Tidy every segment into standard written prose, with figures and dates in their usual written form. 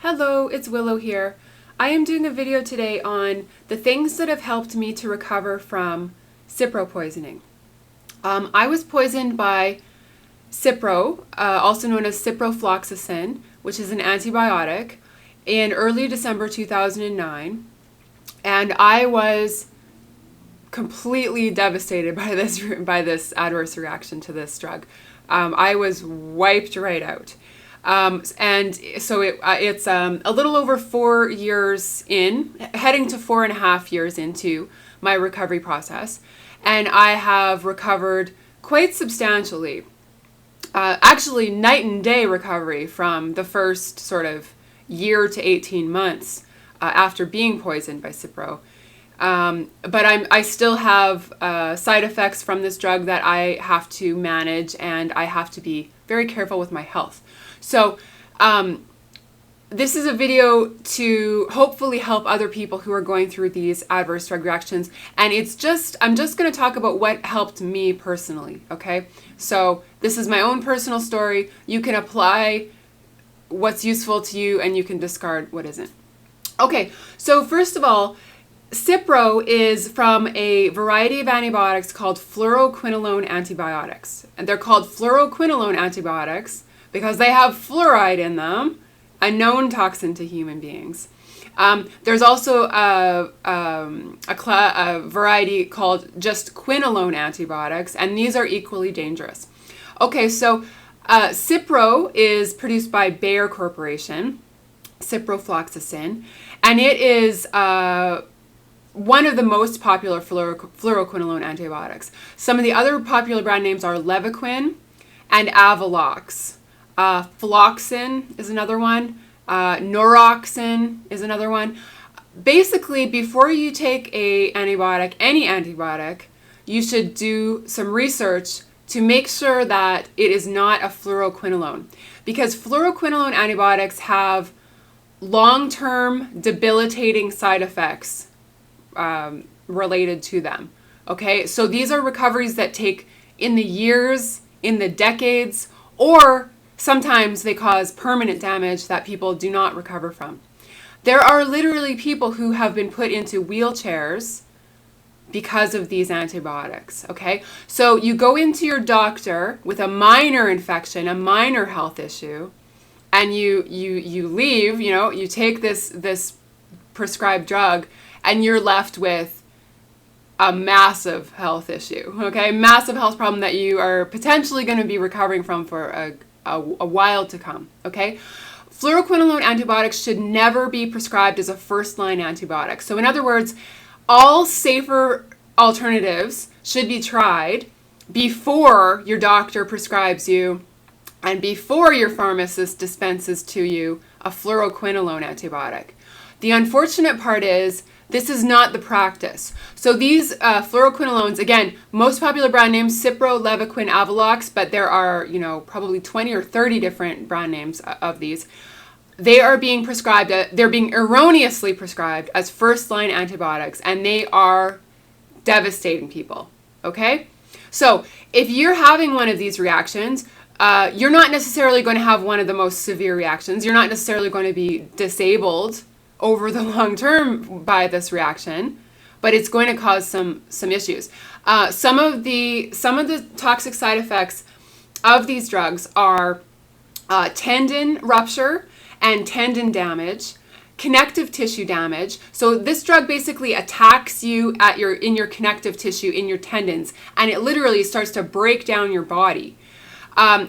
Hello, it's Willow here. I am doing a video today on the things that have helped me to recover from Cipro poisoning. I was poisoned by Cipro, also known as ciprofloxacin, which is an antibiotic, in early December 2009, and I was completely devastated by this adverse reaction to this drug. I was wiped right out. And so it's a little over 4 years in, heading to 4.5 years into my recovery process. And I have recovered quite substantially. Actually, night and day recovery from the first sort of year to 18 months after being poisoned by Cipro. But I still have side effects from this drug that I have to manage, and I have to be very careful with my health. So this is a video to hopefully help other people who are going through these adverse drug reactions. And I'm just going to talk about what helped me personally, okay? So this is my own personal story. You can apply what's useful to you and you can discard what isn't. Okay, so first of all, Cipro is from a variety of antibiotics called Fluoroquinolone antibiotics. And they're called Fluoroquinolone antibiotics because they have fluoride in them, a known toxin to human beings. There's also a variety called just quinolone antibiotics, and these are equally dangerous. Okay, so Cipro is produced by Bayer Corporation, ciprofloxacin, and it is one of the most popular fluoroquinolone antibiotics. Some of the other popular brand names are Levaquin and Avelox. Floxin is another one. Noroxin is another one. Basically, before you take any antibiotic, you should do some research to make sure that it is not a fluoroquinolone, because fluoroquinolone antibiotics have long-term debilitating side effects related to them. Okay, so these are recoveries that take in the years, in the decades, or sometimes they cause permanent damage that people do not recover from. There are literally people who have been put into wheelchairs because of these antibiotics, okay? So you go into your doctor with a minor infection, a minor health issue, and you leave, you take this prescribed drug, and you're left with a massive health issue, okay? Massive health problem that you are potentially going to be recovering from for a while to come, okay? Fluoroquinolone antibiotics should never be prescribed as a first-line antibiotic. So in other words, all safer alternatives should be tried before your doctor prescribes you and before your pharmacist dispenses to you a fluoroquinolone antibiotic. The unfortunate part is this is not the practice. So these fluoroquinolones, again, most popular brand names, Cipro, Levaquin, Avelox, but there are, probably 20 or 30 different brand names of these. They are being prescribed, they're being erroneously prescribed as first-line antibiotics, and they are devastating people, okay? So if you're having one of these reactions, you're not necessarily going to have one of the most severe reactions. You're not necessarily going to be disabled over the long term by this reaction, but it's going to cause some issues. Some of the toxic side effects of these drugs are tendon rupture and tendon damage, connective tissue damage. So this drug basically attacks you in your connective tissue, in your tendons, and it literally starts to break down your body.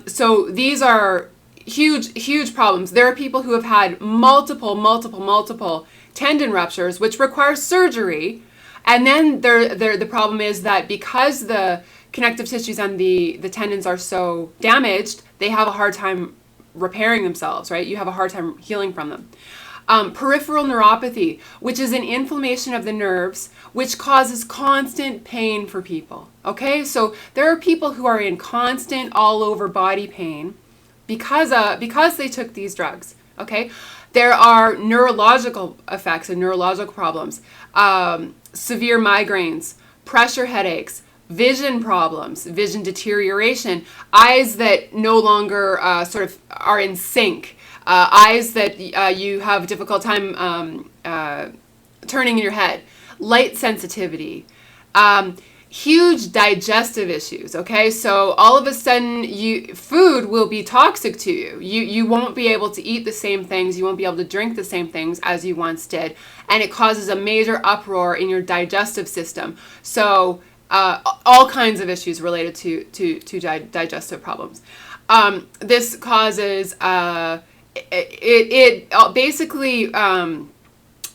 So these are huge problems. There are people who have had multiple tendon ruptures, which require surgery. And then the problem is that because the connective tissues and the tendons are so damaged, they have a hard time repairing themselves, right? You have a hard time healing from them. Peripheral neuropathy, which is an inflammation of the nerves, which causes constant pain for people. Okay, so there are people who are in constant all over body pain because they took these drugs, okay? There are neurological effects and neurological problems, severe migraines, pressure headaches, vision problems, vision deterioration, eyes that no longer sort of are in sync, eyes that you have a difficult time turning in your head, light sensitivity, huge digestive issues, okay? So all of a sudden, food will be toxic to you. You won't be able to eat the same things. You won't be able to drink the same things as you once did. And it causes a major uproar in your digestive system. So all kinds of issues related to digestive problems. This causes, it basically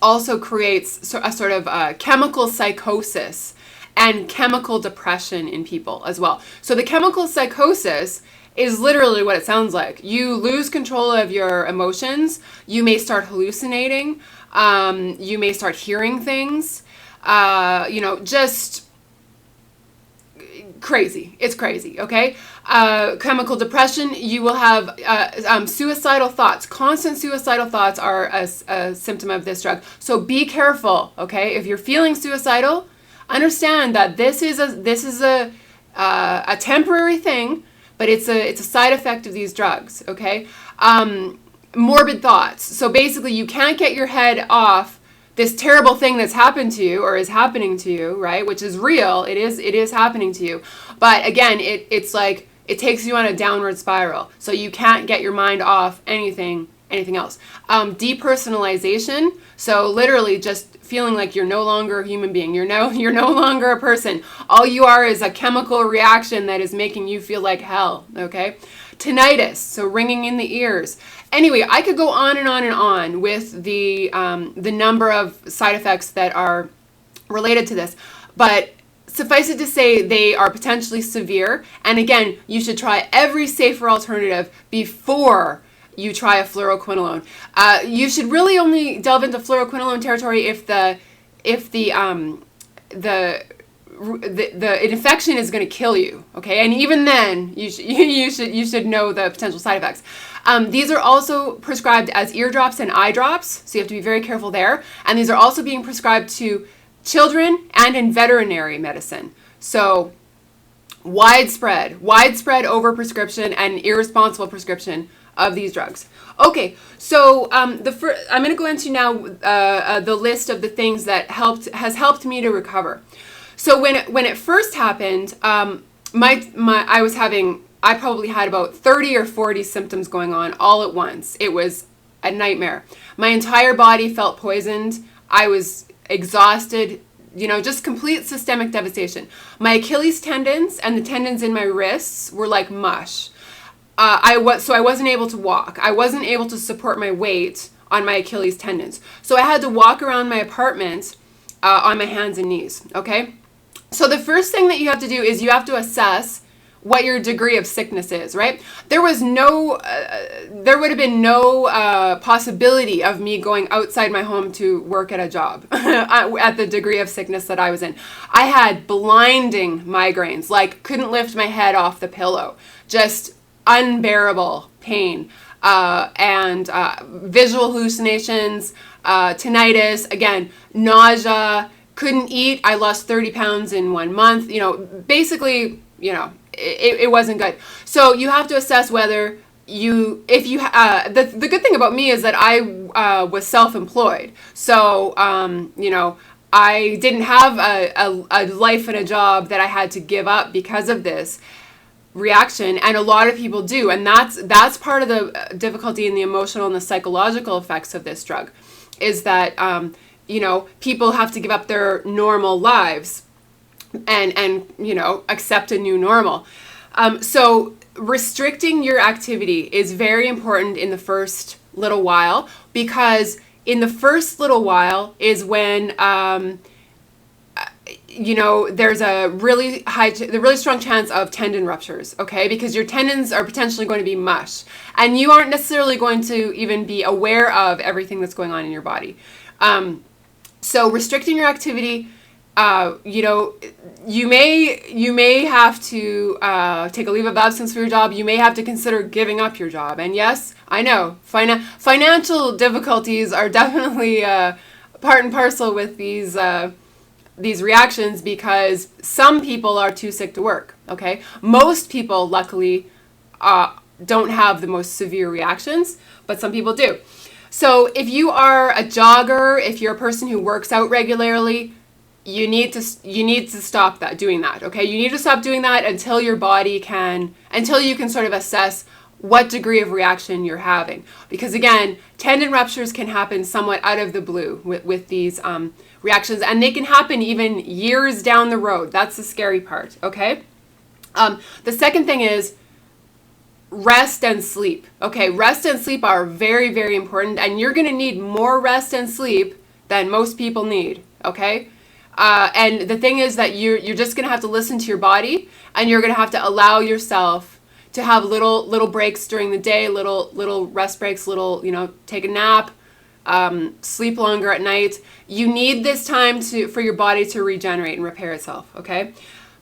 also creates a sort of chemical psychosis and chemical depression in people as well. So the chemical psychosis is literally what it sounds like. You lose control of your emotions. You may start hallucinating. You may start hearing things. Just crazy. It's crazy, okay? Chemical depression, you will have suicidal thoughts. Constant suicidal thoughts are a symptom of this drug. So be careful, okay? If you're feeling suicidal, understand that this is a temporary thing, but it's a side effect of these drugs, okay? Morbid thoughts. So basically, you can't get your head off this terrible thing that's happened to you or is happening to you, right? Which is real. It is happening to you. But again, it's like it takes you on a downward spiral. So you can't get your mind off anything else. Depersonalization. So literally just feeling like you're no longer a human being. You're no longer a person. All you are is a chemical reaction that is making you feel like hell, okay? Tinnitus, so ringing in the ears. Anyway, I could go on and on and on with the number of side effects that are related to this, but suffice it to say they are potentially severe. And again, you should try every safer alternative before you try a fluoroquinolone. You should really only delve into fluoroquinolone territory if the infection is going to kill you, okay? And even then, you should know the potential side effects. These are also prescribed as eardrops and eye drops, so you have to be very careful there. And these are also being prescribed to children and in veterinary medicine. So widespread overprescription and irresponsible prescription of these drugs. Okay, so I'm going to go into now the list of the things that has helped me to recover. So when it first happened, I probably had about 30 or 40 symptoms going on all at once. It was a nightmare. My entire body felt poisoned. I was exhausted, just complete systemic devastation. My Achilles tendons and the tendons in my wrists were like mush. I wasn't able to walk. I wasn't able to support my weight on my Achilles tendons. So I had to walk around my apartment on my hands and knees, okay? So the first thing that you have to do is you have to assess what your degree of sickness is, right? There would have been no possibility of me going outside my home to work at a job at the degree of sickness that I was in. I had blinding migraines, like couldn't lift my head off the pillow, just unbearable pain, and visual hallucinations, tinnitus, again, nausea, couldn't eat. I lost 30 pounds in 1 month. Basically, it wasn't good. So you have to assess whether the good thing about me is that I was self-employed. So, I didn't have a life and a job that I had to give up because of this reaction, and a lot of people do. And that's part of the difficulty in the emotional and the psychological effects of this drug, is that, people have to give up their normal lives and accept a new normal. So restricting your activity is very important in the first little while, because in the first little while is when there's a really strong chance of tendon ruptures, okay? Because your tendons are potentially going to be mush, and you aren't necessarily going to even be aware of everything that's going on in your body. So restricting your activity, you may have to take a leave of absence for your job. You may have to consider giving up your job. And yes, I know financial difficulties are definitely part and parcel with these reactions, because some people are too sick to work. Okay, most people luckily don't have the most severe reactions, but some people do. So if you are a jogger, if you're a person who works out regularly, you need to stop doing that, okay? You need to stop doing that until you can sort of assess what degree of reaction you're having. Because again, tendon ruptures can happen somewhat out of the blue with these reactions, and they can happen even years down the road. That's the scary part, okay? The second thing is rest and sleep. Okay, rest and sleep are very, very important, and you're going to need more rest and sleep than most people need, okay? And the thing is that you're just going to have to listen to your body, and you're going to have to allow yourself to have little breaks during the day, little rest breaks, take a nap, sleep longer at night. You need this time for your body to regenerate and repair itself, okay?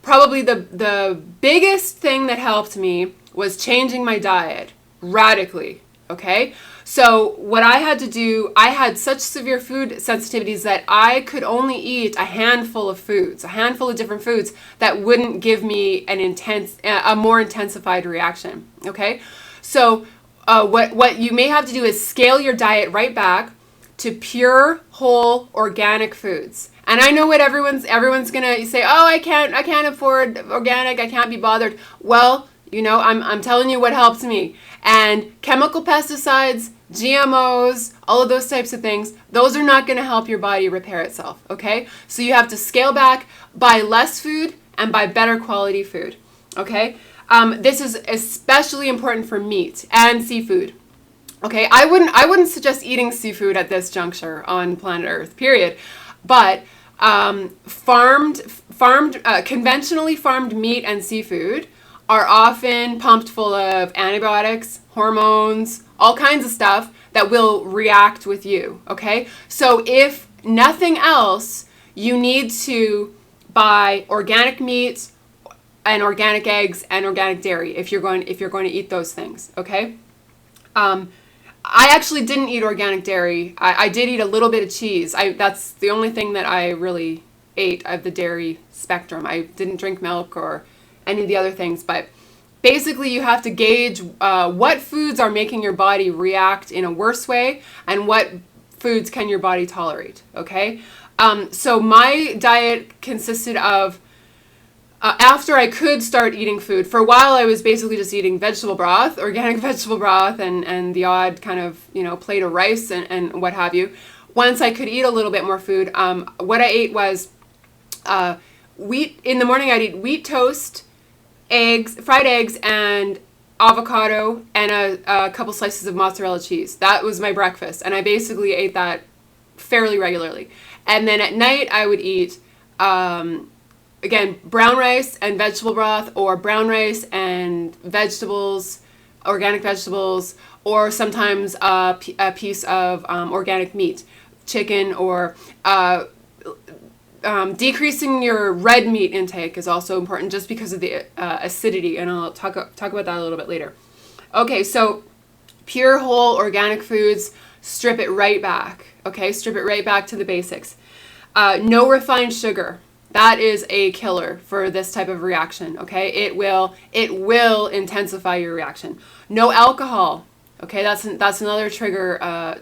Probably the biggest thing that helped me was changing my diet radically, okay? So what I had to do, I had such severe food sensitivities that I could only eat a handful of different foods that wouldn't give me a more intensified reaction, okay? So what you may have to do is scale your diet right back to pure, whole, organic foods. And I know what everyone's gonna say, oh, I can't afford organic, I can't be bothered. Well, I'm telling you what helps me. And chemical pesticides, GMOs, all of those types of things, those are not going to help your body repair itself, okay? So you have to scale back, buy less food, and buy better quality food, okay? This is especially important for meat and seafood, okay? I wouldn't suggest eating seafood at this juncture on planet Earth, period. But conventionally farmed meat and seafood are often pumped full of antibiotics, hormones, all kinds of stuff that will react with you, okay? So if nothing else, you need to buy organic meat and organic eggs and organic dairy if you're going to eat those things, okay? I actually didn't eat organic dairy. I did eat a little bit of cheese. That's the only thing that I really ate of the dairy spectrum. I didn't drink milk or any of the other things, but basically you have to gauge what foods are making your body react in a worse way and what foods can your body tolerate, okay? So my diet consisted of, after I could start eating food, for a while I was basically just eating vegetable broth, organic vegetable broth, and the odd kind of, plate of rice and what have you. Once I could eat a little bit more food, what I ate was wheat. In the morning I'd eat wheat toast, fried eggs, and avocado, and a couple slices of mozzarella cheese. That was my breakfast, and I basically ate that fairly regularly. And then at night I would eat, again, brown rice and vegetable broth, or brown rice and vegetables, organic vegetables, or sometimes a piece of organic meat, chicken, or decreasing your red meat intake is also important just because of the acidity, and I'll talk about that a little bit later. Okay, so pure, whole, organic foods, strip it right back, okay? Strip it right back to the basics. No refined sugar. That is a killer for this type of reaction, okay? It will intensify your reaction. No alcohol, okay? That's another trigger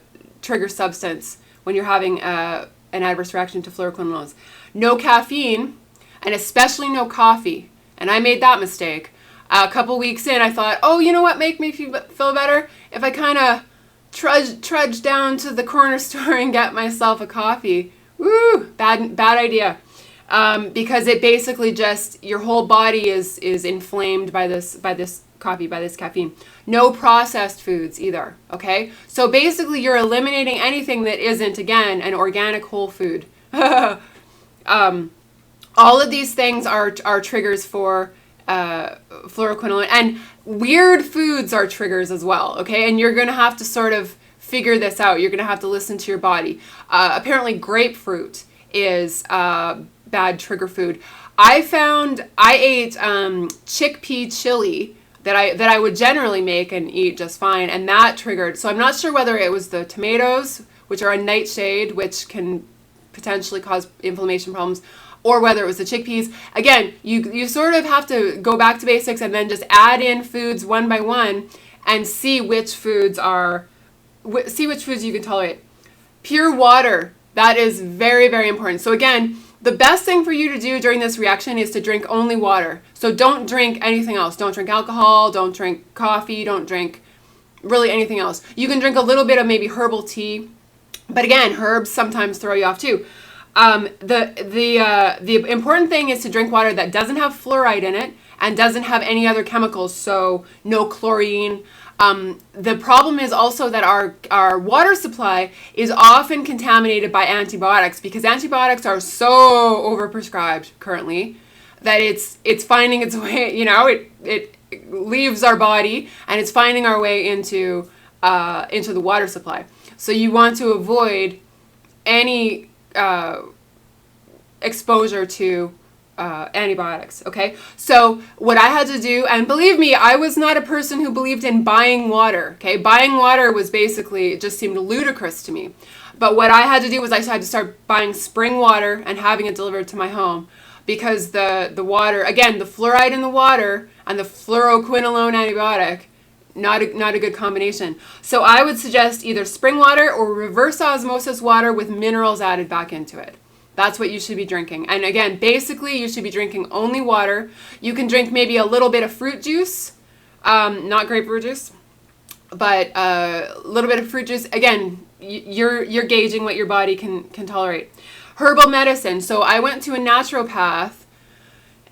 substance when you're having an adverse reaction to fluoroquinolones. No caffeine, and especially no coffee. And I made that mistake. A couple weeks in, I thought, oh, you know what make me feel better? If I kind of trudge down to the corner store and get myself a coffee. Woo, bad idea. Because it basically just, your whole body is inflamed by this coffee, by this caffeine. No processed foods either, okay? So basically you're eliminating anything that isn't, again, an organic whole food. All of these things are triggers for fluoroquinolone, and weird foods are triggers as well, okay? And you're going to have to sort of figure this out. You're going to have to listen to your body. Apparently grapefruit is bad trigger food. I ate chickpea chili that I would generally make and eat just fine, and that triggered. So I'm not sure whether it was the tomatoes, which are a nightshade, which can potentially cause inflammation problems, or whether it was the chickpeas. Again, you sort of have to go back to basics and then just add in foods one by one and see which foods are see which foods you can tolerate. Pure water, that is very, very important. So again, the best thing for you to do during this reaction is to drink only water. So don't drink anything else. Don't drink alcohol, don't drink coffee, don't drink really anything else. You can drink a little bit of maybe herbal tea, but again, herbs sometimes throw you off too. The important thing is to drink water that doesn't have fluoride in it and doesn't have any other chemicals, so no chlorine. The problem is also that our water supply is often contaminated by antibiotics, because antibiotics are so overprescribed currently that it's finding its way, it leaves our body and it's finding our way into the water supply. So you want to avoid any exposure to antibiotics, okay? So what I had to do, and believe me, I was not a person who believed in buying water, okay? Buying water was basically, it just seemed ludicrous to me. But what I had to do was I had to start buying spring water and having it delivered to my home, because the water, again, the fluoride in the water and the fluoroquinolone antibiotic, not a good combination. So I would suggest either spring water or reverse osmosis water with minerals added back into it. That's what you should be drinking. And again, basically, you should be drinking only water. You can drink maybe a little bit of fruit juice, not grapefruit juice, but a little bit of fruit juice. Again, you're gauging what your body can tolerate. Herbal medicine. So I went to a naturopath,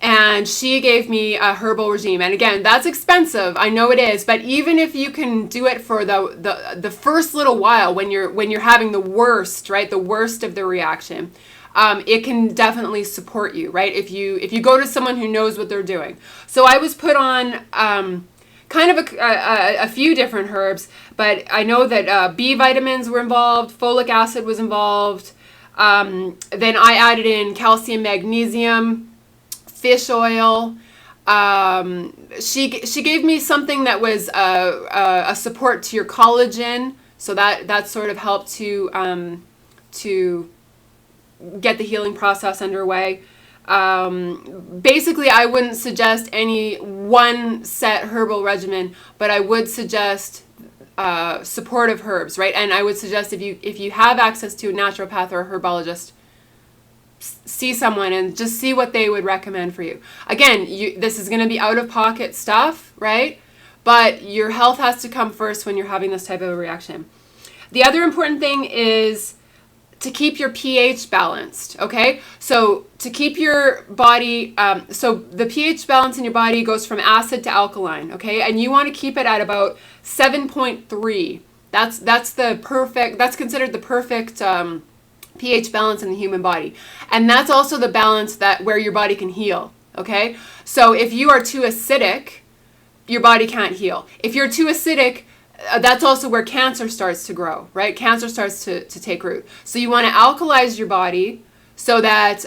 and she gave me a herbal regime. And again, that's expensive. I know it is. But even if you can do it for the first little while, when you're having the worst, right, the worst of the reaction, it can definitely support you, right? If you go to someone who knows what they're doing. So I was put on kind of a few different herbs, but I know that B vitamins were involved, folic acid was involved. Then I added in calcium, magnesium, fish oil. She gave me something that was a support to your collagen, so that sort of helped to get the healing process underway. Basically, I wouldn't suggest any one set herbal regimen, but I would suggest supportive herbs, right? And I would suggest if you have access to a naturopath or a herbologist, see someone and just see what they would recommend for you. Again, this is going to be out-of-pocket stuff, right? But your health has to come first when you're having this type of a reaction. The other important thing is to keep your pH balanced, okay? So to keep your body, so the pH balance in your body goes from acid to alkaline, okay? And you want to keep it at about 7.3. That's considered the perfect pH balance in the human body. And that's also the balance where your body can heal, okay? So if you are too acidic, your body can't heal. If you're too acidic, that's also where cancer starts to grow, right? Cancer starts to take root. So you want to alkalize your body so that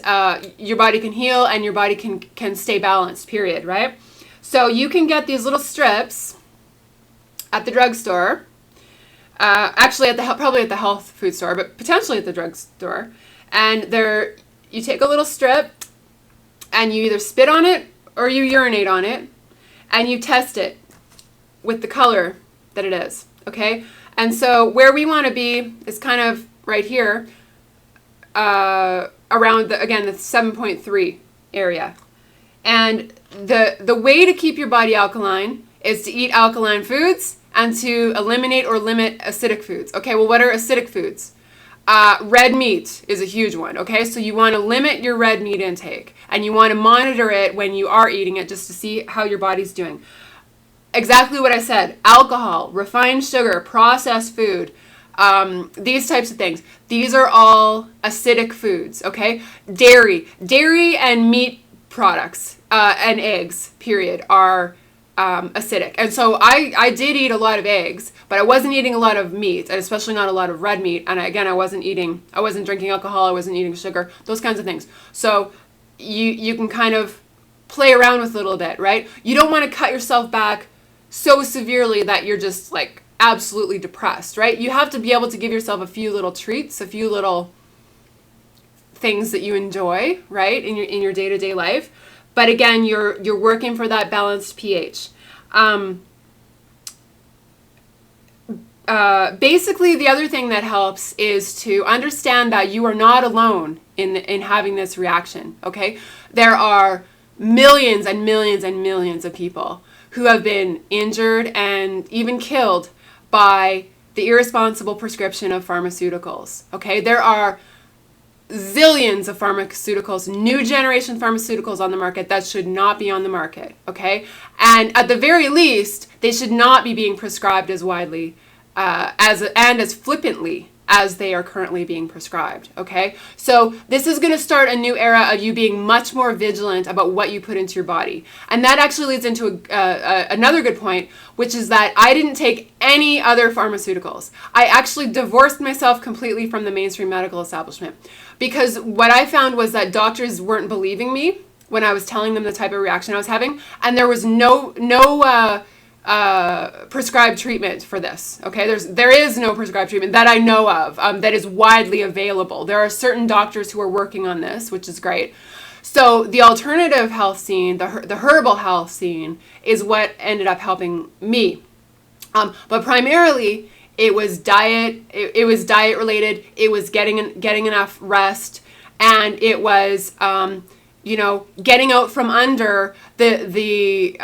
your body can heal and your body can stay balanced, period, right? So you can get these little strips at the drugstore. Actually, probably at the health food store, but potentially at the drugstore. And you take a little strip and you either spit on it or you urinate on it, and you test it with the color that it is, okay? And so where we want to be is kind of right here, around the 7.3 area. And the way to keep your body alkaline is to eat alkaline foods and to eliminate or limit acidic foods. Okay, well, what are acidic foods? Red meat is a huge one, okay? So you want to limit your red meat intake, and you want to monitor it when you are eating it just to see how your body's doing. Exactly what I said: alcohol, refined sugar, processed food, these types of things. These are all acidic foods, okay? Dairy and meat products and eggs, period, are acidic. And so I did eat a lot of eggs, but I wasn't eating a lot of meat, and especially not a lot of red meat. And again, I wasn't drinking alcohol, I wasn't eating sugar, those kinds of things. So you can kind of play around with it a little bit, right? You don't want to cut yourself back so severely that you're just like absolutely depressed, right? You have to be able to give yourself a few little treats, a few little things that you enjoy, right, in your day-to-day life. But again, you're working for that balanced pH. basically, the other thing that helps is to understand that you are not alone in having this reaction, okay? There are millions and millions and millions of people who have been injured and even killed by the irresponsible prescription of pharmaceuticals, okay? There are zillions of pharmaceuticals, new generation pharmaceuticals on the market that should not be on the market, okay? And at the very least, they should not be being prescribed as widely as flippantly as they are currently being prescribed, okay? So this is going to start a new era of you being much more vigilant about what you put into your body. And that actually leads into another good point, which is that I didn't take any other pharmaceuticals. I actually divorced myself completely from the mainstream medical establishment, because what I found was that doctors weren't believing me when I was telling them the type of reaction I was having, and there was no prescribed treatment for this. Okay, there is no prescribed treatment that I know of that is widely available. There are certain doctors who are working on this, which is great. So the alternative health scene, the herbal health scene, is what ended up helping me. But primarily, it was diet. It was diet related. It was getting enough rest, and it was getting out from under the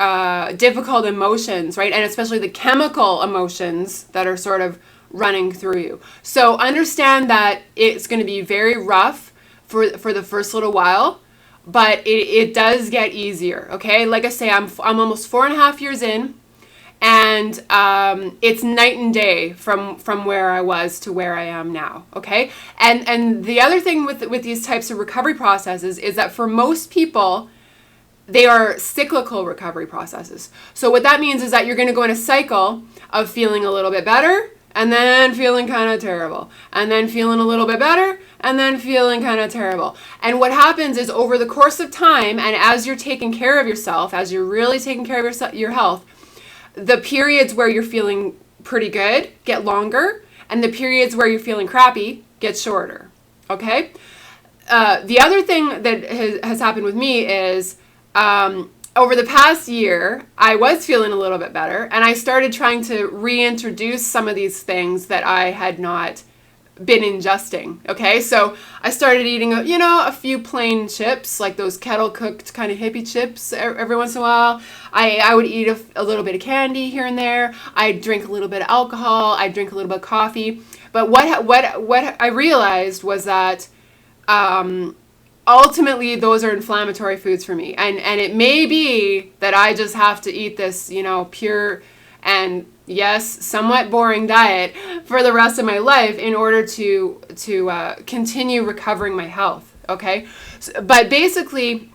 difficult emotions, right? And especially the chemical emotions that are sort of running through you. So understand that it's going to be very rough for the first little while, but it does get easier, okay? Like I say, I'm almost 4.5 years in, and it's night and day from where I was to where I am now, okay? And the other thing with these types of recovery processes is that for most people, they are cyclical recovery processes. So what that means is that you're going to go in a cycle of feeling a little bit better, and then feeling kind of terrible, and then feeling a little bit better, and then feeling kind of terrible. And what happens is over the course of time, and as you're taking care of yourself, as you're really taking care of your health, the periods where you're feeling pretty good get longer, and the periods where you're feeling crappy get shorter, okay? The other thing that has happened with me is over the past year, I was feeling a little bit better, and I started trying to reintroduce some of these things that I had not been ingesting, okay? So I started eating, a few plain chips, like those kettle-cooked kind of hippie chips every once in a while. I would eat a little bit of candy here and there. I'd drink a little bit of alcohol. I'd drink a little bit of coffee. But what I realized was that ultimately those are inflammatory foods for me. And it may be that I just have to eat this, pure and yes, somewhat boring diet for the rest of my life in order to continue recovering my health, okay? But basically,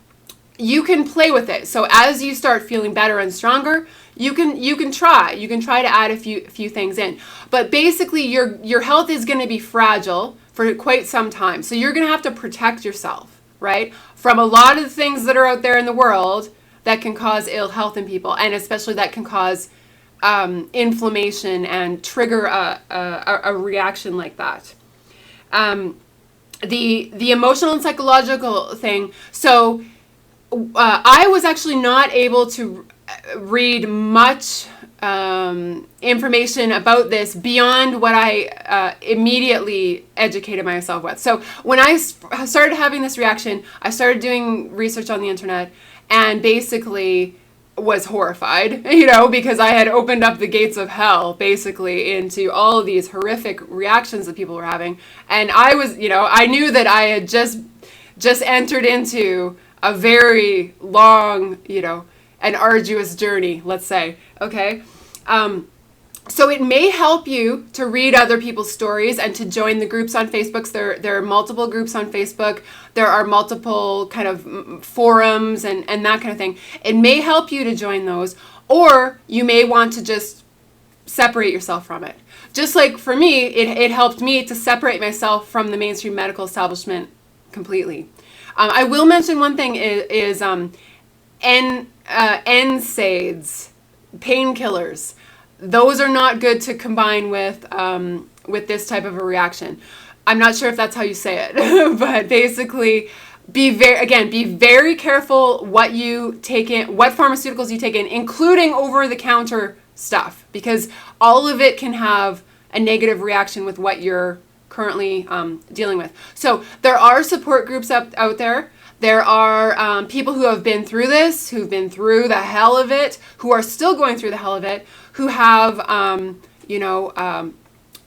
you can play with it. So as you start feeling better and stronger, you can try to add a few things in. But basically, your health is going to be fragile for quite some time. So you're going to have to protect yourself, right, from a lot of the things that are out there in the world that can cause ill health in people, and especially that can cause inflammation and trigger a reaction like that. The emotional and psychological thing. So I was actually not able to read much information about this beyond what I immediately educated myself with. So when I started having this reaction, I started doing research on the internet and basically was horrified, because I had opened up the gates of hell basically into all of these horrific reactions that people were having. And I was, I knew that I had just entered into a very long, an arduous journey, let's say, okay? So it may help you to read other people's stories and to join the groups on Facebook. There are multiple groups on Facebook. There are multiple kind of forums and that kind of thing. It may help you to join those, or you may want to just separate yourself from it. Just like for me, it helped me to separate myself from the mainstream medical establishment completely. I will mention one thing is NSAIDs, painkillers. Those are not good to combine with this type of a reaction. I'm not sure if that's how you say it, but basically, be very careful what you take in, what pharmaceuticals you take in, including over-the-counter stuff, because all of it can have a negative reaction with what you're currently dealing with. So there are support groups out there. There are people who have been through this, who've been through the hell of it, who are still going through the hell of it, who have,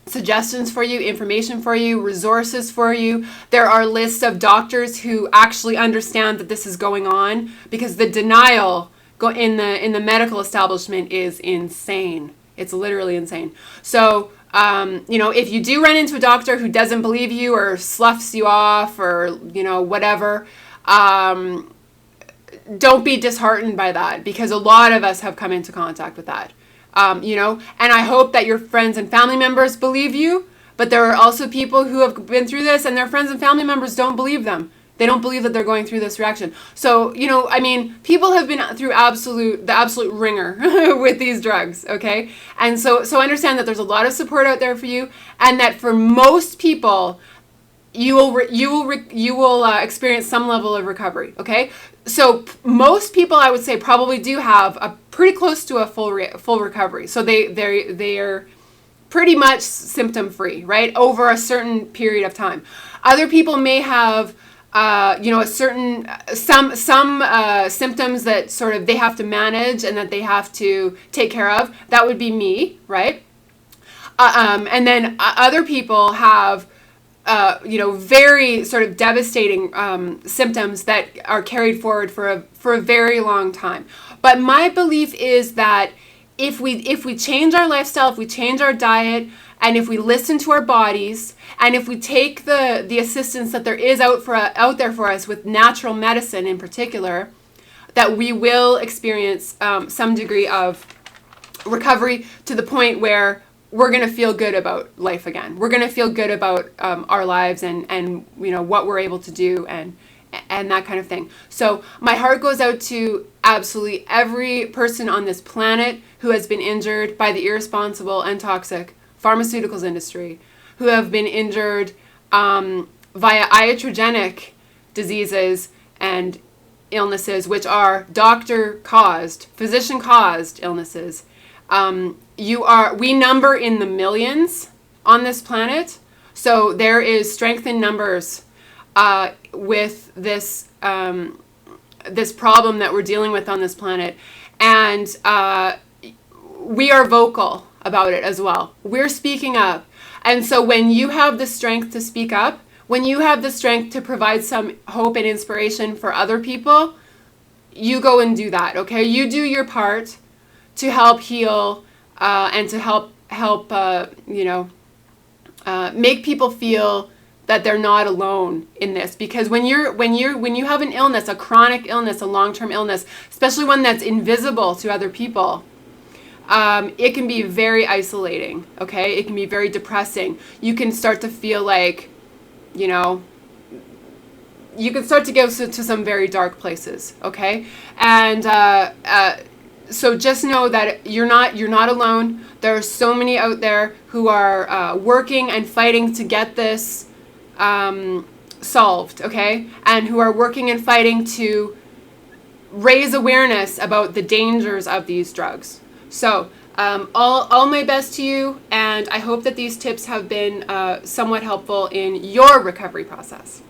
suggestions for you, information for you, resources for you. There are lists of doctors who actually understand that this is going on, because the denial in the medical establishment is insane. It's literally insane. So, if you do run into a doctor who doesn't believe you or sloughs you off or, whatever, don't be disheartened by that, because a lot of us have come into contact with that. And I hope that your friends and family members believe you, but there are also people who have been through this and their friends and family members don't believe them. They don't believe that they're going through this reaction. So, people have been through the absolute ringer with these drugs, okay? And so understand that there's a lot of support out there for you, and that for most people, you will experience some level of recovery, okay? So most people, I would say, probably do have a pretty close to a full recovery. So they are pretty much symptom free, right, over a certain period of time. Other people may have some symptoms that sort of they have to manage and that they have to take care of. That would be me, right? And then other people have very sort of devastating symptoms that are carried forward for a very long time. But my belief is that if we change our lifestyle, if we change our diet, and if we listen to our bodies, and if we take the assistance that there is out there for us with natural medicine in particular, that we will experience some degree of recovery to the point where we're going to feel good about life again. We're going to feel good about our lives and what we're able to do and that kind of thing. So my heart goes out to absolutely every person on this planet who has been injured by the irresponsible and toxic pharmaceuticals industry, who have been injured via iatrogenic diseases and illnesses, which are doctor-caused, physician-caused illnesses. We number in the millions on this planet, so there is strength in numbers with this this problem that we're dealing with on this planet, and we are vocal about it as well. We're speaking up, and so when you have the strength to speak up, when you have the strength to provide some hope and inspiration for other people, you go and do that. Okay, you do your part to help heal and to help make people feel that they're not alone in this. Because when you have an illness, a chronic illness, a long-term illness, especially one that's invisible to other people, it can be very isolating. Okay, it can be very depressing. You can start to feel like, you can start to go to some very dark places. Okay, and so just know that you're not alone. There are so many out there who are working and fighting to get this solved, okay? And who are working and fighting to raise awareness about the dangers of these drugs. So all my best to you, and I hope that these tips have been somewhat helpful in your recovery process.